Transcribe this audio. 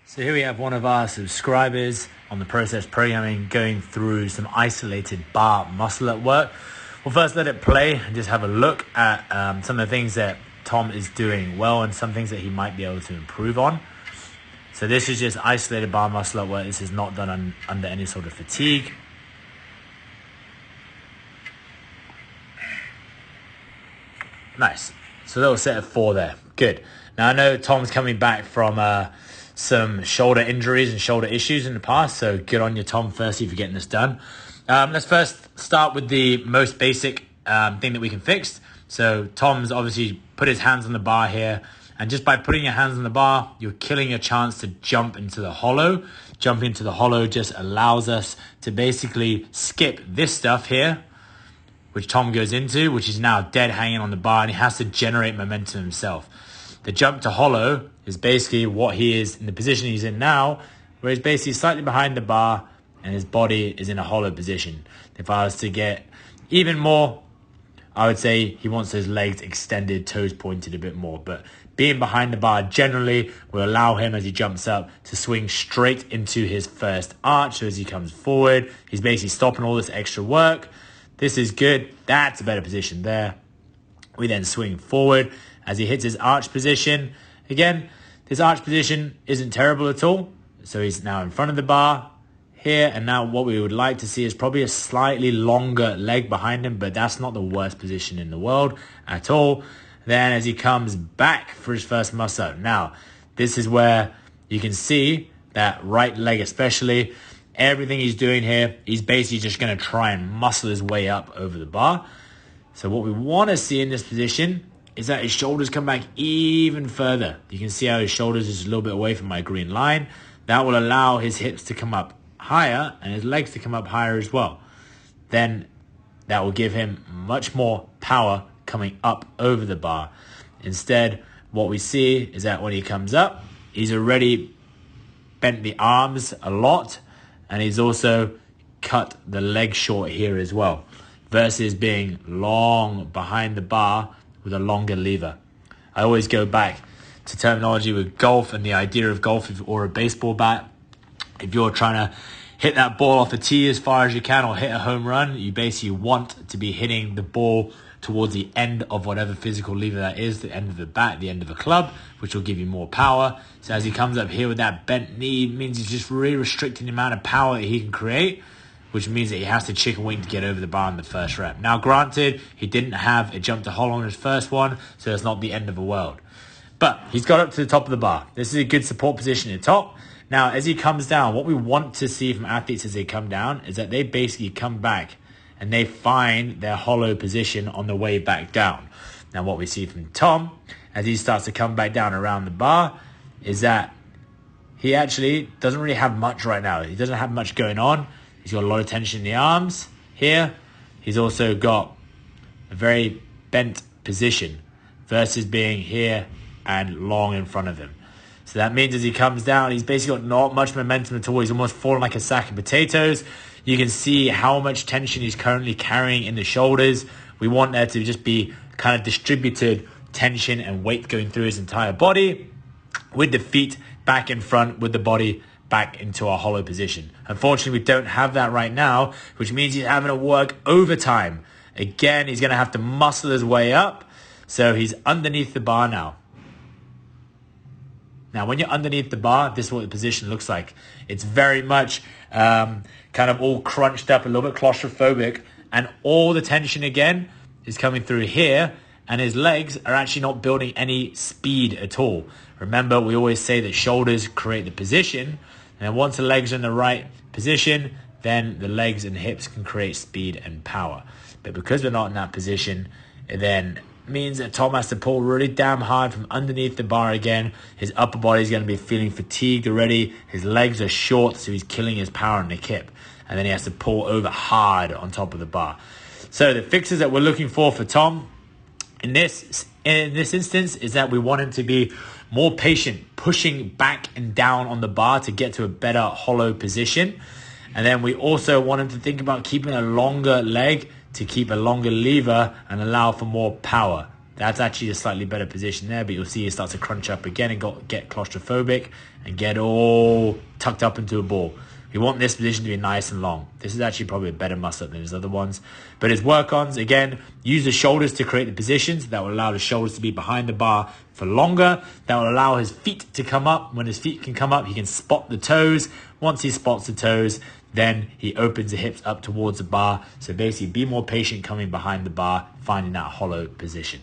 So here we have one of our subscribers on the Process Programming going through some isolated bar muscle at work. We'll first let it play and just have a look at some of the things that Tom is doing well and some things that he might be able to improve on. So this is just isolated bar muscle at work. This is not done under any sort of fatigue. Nice. So that was set at 4 there. Good. Now I know Tom's coming back from some shoulder injuries and shoulder issues in the past. So good on you, Tom, firstly, for getting this done. Let's first start with the most basic thing that we can fix. So Tom's obviously put his hands on the bar here. And just by putting your hands on the bar, you're killing your chance to jump into the hollow. Jumping into the hollow just allows us to basically skip this stuff here, which Tom goes into, which is now dead hanging on the bar, and he has to generate momentum himself. The jump to hollow is basically what he is in the position he's in now, where he's basically slightly behind the bar and his body is in a hollow position. If I was to get even more, I would say he wants his legs extended, toes pointed a bit more. But being behind the bar generally will allow him, as he jumps up, to swing straight into his first arch. So as he comes forward, he's basically stopping all this extra work. This is good. That's a better position there. We then swing forward as he hits his arch position. Again, this arch position isn't terrible at all. So he's now in front of the bar here. And now what we would like to see is probably a slightly longer leg behind him, but that's not the worst position in the world at all. Then as he comes back for his first muscle up. Now, this is where you can see that right leg especially. Everything he's doing here, he's basically just going to try and muscle his way up over the bar. So what we want to see in this position is that his shoulders come back even further. You can see how his shoulders is a little bit away from my green line. That will allow his hips to come up higher and his legs to come up higher as well. Then that will give him much more power coming up over the bar. Instead, what we see is that when he comes up, he's already bent the arms a lot. And he's also cut the leg short here as well, versus being long behind the bar with a longer lever. I always go back to terminology with golf and the idea of golf or a baseball bat. If you're trying to hit that ball off a tee as far as you can or hit a home run, you basically want to be hitting the ball towards the end of whatever physical lever that is, the end of the bat, the end of a club, which will give you more power. So as he comes up here with that bent knee, it means he's just really restricting the amount of power that he can create, which means that he has to chicken wing to get over the bar in the first rep. Now, granted, he didn't have a jump to hollow on his first one, so it's not the end of the world. But he's got up to the top of the bar. This is a good support position at the top. Now, as he comes down, what we want to see from athletes as they come down is that they basically come back and they find their hollow position on the way back down. Now, what we see from Tom, as he starts to come back down around the bar, is that he actually doesn't really have much right now. He doesn't have much going on. He's got a lot of tension in the arms here. He's also got a very bent position versus being here and long in front of him. So that means as he comes down, he's basically got not much momentum at all. He's almost falling like a sack of potatoes. You can see how much tension he's currently carrying in the shoulders. We want there to just be kind of distributed tension and weight going through his entire body, with the feet back in front, with the body back into a hollow position. Unfortunately, we don't have that right now, which means he's having to work overtime. Again, he's going to have to muscle his way up. So he's underneath the bar now. Now, when you're underneath the bar, this is what the position looks like. It's very much kind of all crunched up, a little bit claustrophobic, and all the tension again is coming through here, and his legs are actually not building any speed at all. Remember, we always say that shoulders create the position, and once the legs are in the right position, then the legs and hips can create speed and power. But because we're not in that position, it then means that Tom has to pull really damn hard from underneath the bar again. His upper body is going to be feeling fatigued already. His legs are short, so he's killing his power in the hip. And then he has to pull over hard on top of the bar. So the fixes that we're looking for Tom in this instance is that we want him to be more patient, pushing back and down on the bar to get to a better hollow position. And then we also want him to think about keeping a longer leg to keep a longer lever and allow for more power. That's actually a slightly better position there, but you'll see he starts to crunch up again and get claustrophobic and get all tucked up into a ball. We want this position to be nice and long. This is actually probably a better muscle than his other ones. But his work-ons, again, use the shoulders to create the positions. That will allow the shoulders to be behind the bar for longer. That will allow his feet to come up. When his feet can come up, he can spot the toes. Once he spots the toes, then he opens the hips up towards the bar. So basically, be more patient coming behind the bar, finding that hollow position.